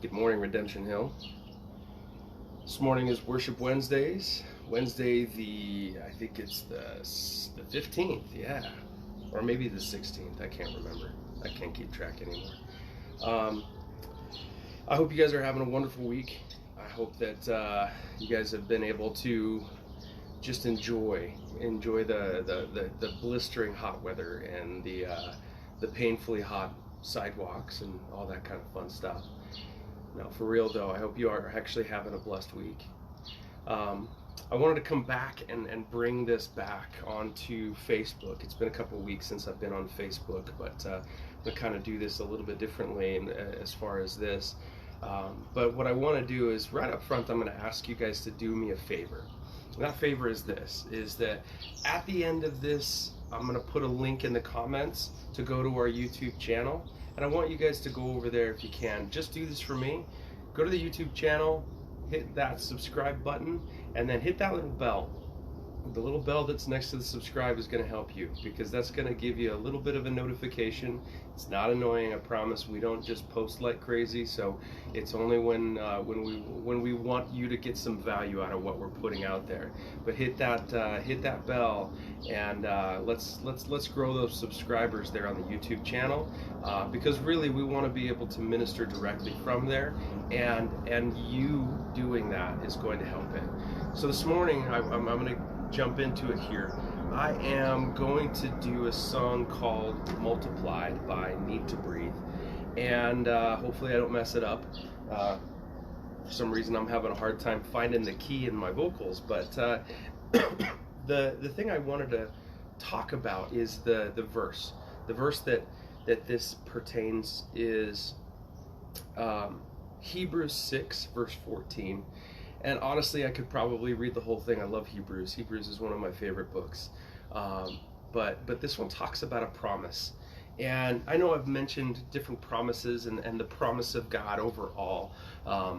Good morning, Redemption Hill. This morning is Worship Wednesdays. Wednesday, I think it's the 15th, yeah. Or maybe the 16th, I can't remember. I can't keep track anymore. I hope you guys are having a wonderful week. I hope that you guys have been able to just enjoy the blistering hot weather and the painfully hot sidewalks and all that kind of fun stuff. Now, for real though, I hope you are actually having a blessed week. I wanted to come back and bring this back onto Facebook. It's been a couple of weeks since I've been on Facebook, but I'm going to kind of do this a little bit differently as far as this. But what I want to do is, right up front, I'm going to ask you guys to do me a favor. And that favor is this, is that at the end of this, I'm going to put a link in the comments to go to our YouTube channel. And I want you guys to go over there if you can. Just do this for me. Go to the YouTube channel, hit that subscribe button, and then hit that little bell. The little bell that's next to the subscribe is going to help you, because that's going to give you a little bit of a notification. It's not annoying, I promise. We don't just post like crazy, so it's only when we want you to get some value out of what we're putting out there. But hit that bell, and let's grow those subscribers there on the YouTube channel, because really we want to be able to minister directly from there, and you doing that is going to help it. So this morning I'm going to jump into it here. I am going to do a song called Multiplied by NEEDTOBREATHE, and hopefully I don't mess it up. For some reason I'm having a hard time finding the key in my vocals, but the thing I wanted to talk about is the verse. The verse that this pertains is Hebrews 6 verse 14. And honestly, I could probably read the whole thing. I love Hebrews. Hebrews is one of my favorite books. But this one talks about a promise. And I know I've mentioned different promises and the promise of God overall. I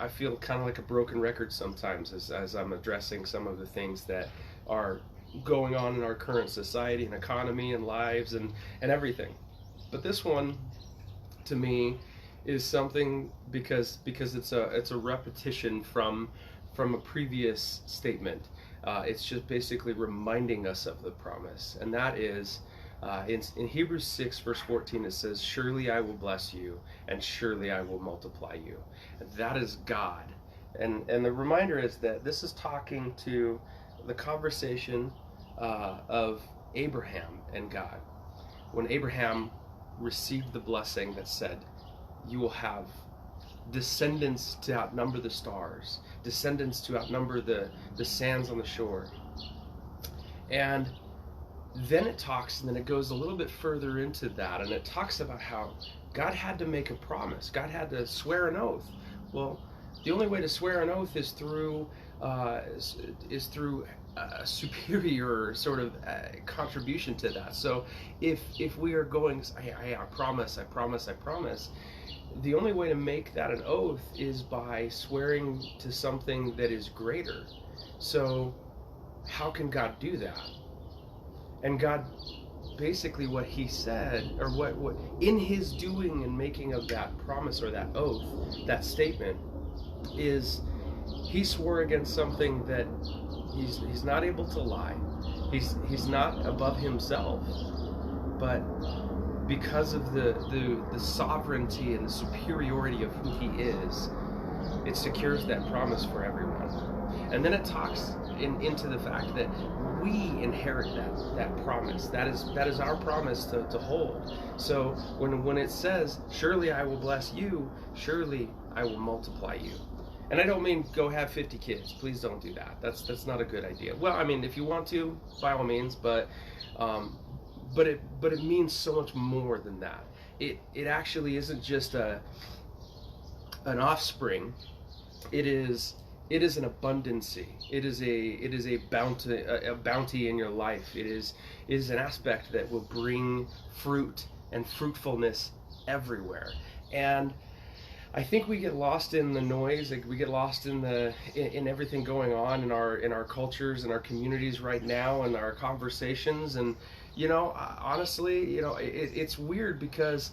feel kind of like a broken record sometimes as I'm addressing some of the things that are going on in our current society and economy and lives and everything. But this one, to me, is something because it's a repetition from a previous statement. It's just basically reminding us of the promise, and that is in Hebrews 6 verse 14. It says, "Surely I will bless you, and surely I will multiply you." And that is God, and the reminder is that this is talking to the conversation of Abraham and God, when Abraham received the blessing that said, "You will have descendants to outnumber the stars, descendants to outnumber the sands on the shore." And then it talks, and then it goes a little bit further into that, and it talks about how God had to make a promise. God had to swear an oath. Well, the only way to swear an oath is through a superior sort of contribution to that. So if we are going, I promise, the only way to make that an oath is by swearing to something that is greater. So how can God do that? And God, basically what he said, or what in his doing and making of that promise or that oath, that statement, is he swore against something that he's not able to lie. He's not above himself, but because of the sovereignty and the superiority of who he is, it secures that promise for everyone. And then it talks into the fact that we inherit that promise. That is our promise to hold. So when it says, "Surely I will bless you, surely I will multiply you." And I don't mean go have 50 kids. Please don't do that. That's not a good idea. Well, I mean, if you want to, by all means, but it means so much more than that. It actually isn't just an offspring. It is an abundancy. It is a bounty in your life. It is an aspect that will bring fruit and fruitfulness everywhere. And I think we get lost in the noise. Like, we get lost in everything going on in our cultures and our communities right now, and our conversations. And honestly, it's weird, because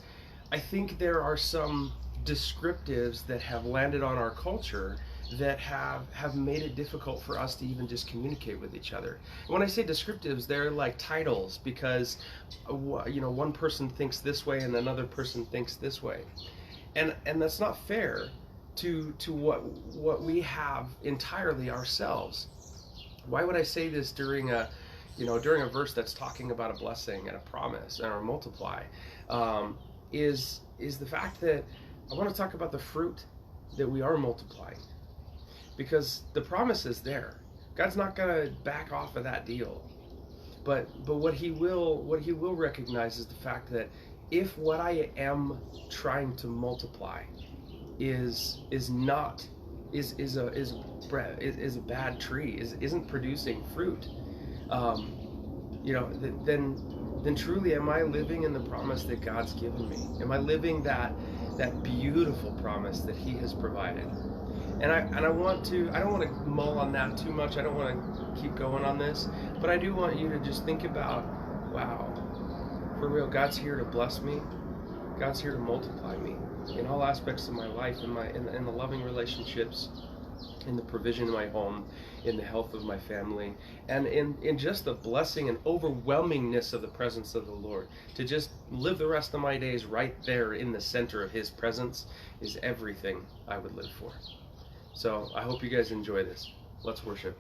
I think there are some descriptives that have landed on our culture that have made it difficult for us to even just communicate with each other. And when I say descriptives, they're like titles, because one person thinks this way and another person thinks this way, and that's not fair to what we have entirely ourselves. Why would I say this during a verse that's talking about a blessing and a promise and a multiply? Is the fact that I want to talk about the fruit that we are multiplying, because the promise is there. God's not going to back off of that deal, but what he will recognize is the fact that if what I am trying to multiply is a bad tree, isn't producing fruit, then truly am I living in the promise that God's given me? Am I living that beautiful promise that He has provided? And I don't want to mull on that too much. I don't want to keep going on this, but I do want you to just think about, wow, for real, God's here to bless me. God's here to multiply me in all aspects of my life, in the loving relationships, in the provision of my home, in the health of my family, and in just the blessing and overwhelmingness of the presence of the Lord. To just live the rest of my days right there in the center of His presence is everything I would live for. So I hope you guys enjoy this. Let's worship.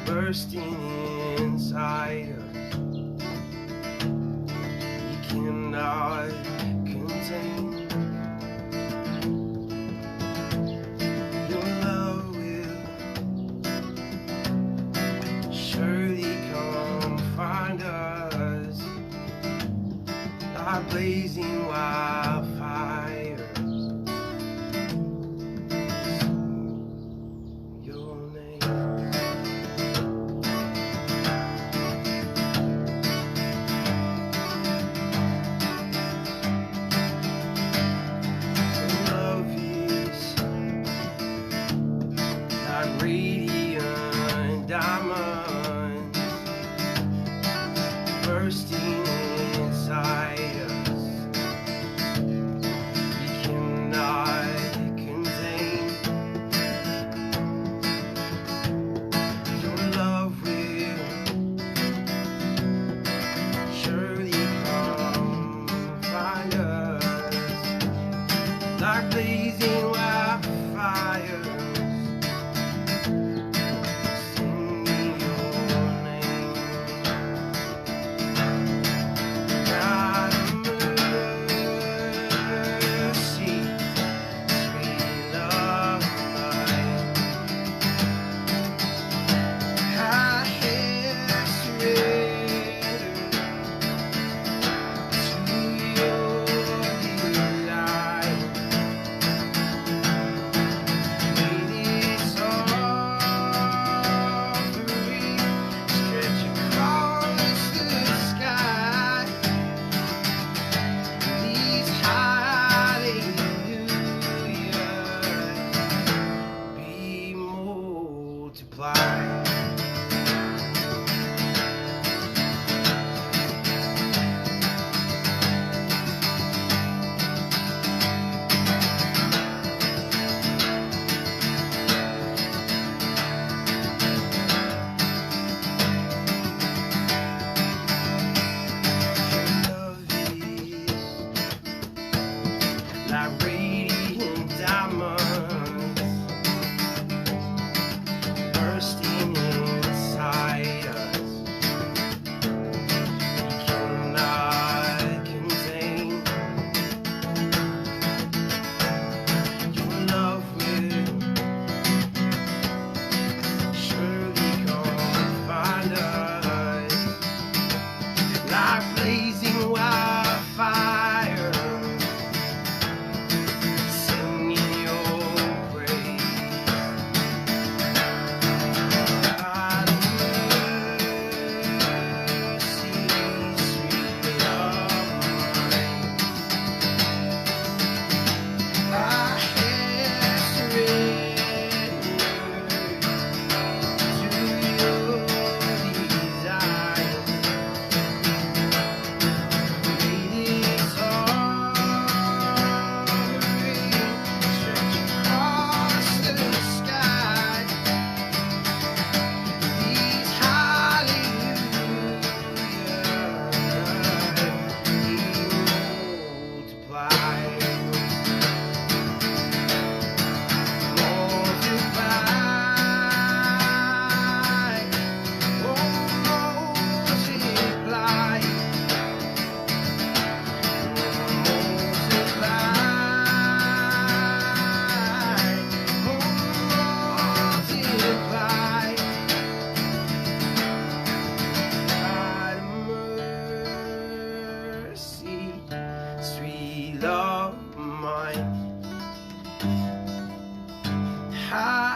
Bursting inside us, you cannot contain. Your love will surely come find us, like blazing wildfires. Radiant diamonds bursting inside us, you cannot contain. Your love will surely come find us, like blazing wildfires.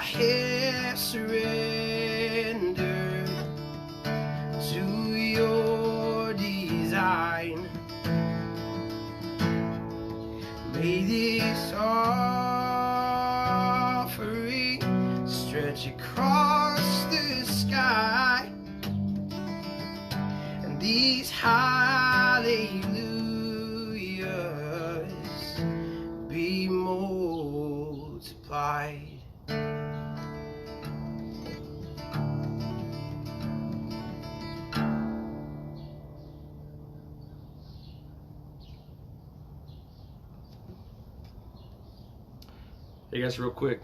I have surrendered to your design. May this offering stretch across the sky, and these hallelujahs be multiplied. Hey guys, real quick,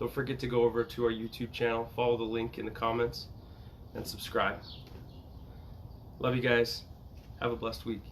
don't forget to go over to our YouTube channel, follow the link in the comments, and subscribe. Love you guys. Have a blessed week.